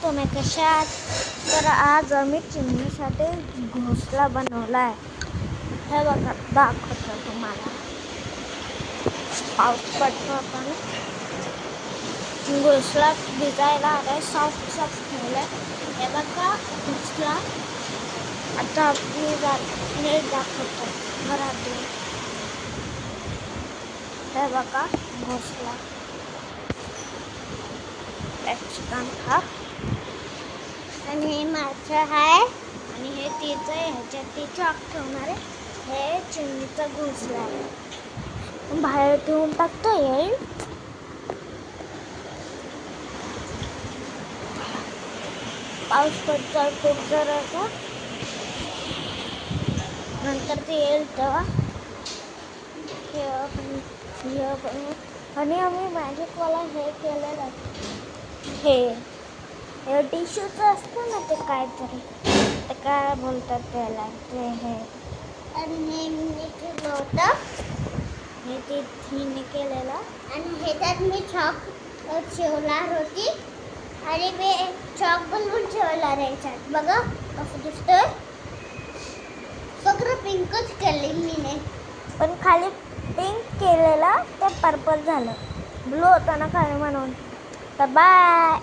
तुम्ही कशा आहात? तर आज आम्ही चिमणीसाठी घोंसला बनवला आहे. हे बघा, दाखवतो तुम्हाला. पाऊस पडतो आता ना, घोंसला भिजायला आलाय. सॉफ्ट ठेवलाय. हे बघा घोंसला. आता मी नीट दाखवतो घरात. हे बघा घोंसला. हा आणि हे माझं आहे आणि हे तिचं आहे. ह्याच्यात ती चॉक ठेवणार आहे. हे चिमणीचा घोंसला आहे. बाहेर ठेवून टाकता येईल. पाऊस पडतो खूप जोराचा. नंतर ते येईल तेव्हा आणि आम्ही मॅजिकवाला हे केलेलं आहे. हे टिश्यूचं असतं ना, ते काहीतरी ते काय बोलतात त्याला, ते हे आणि हे मी केलं होतं. हे तिने केलेलं आणि ह्याच्यात मी चॉक ठेवणार होती आणि मी चॉक बनवून ठेवणार आहे ह्याच्यात. बघा कसं दिसतंय. सगळं पिंकच केले मीने, पण खाली पिंक केलेला ते पर्पल झालं. ब्लू होतं ना खाली म्हणून. तर बाय.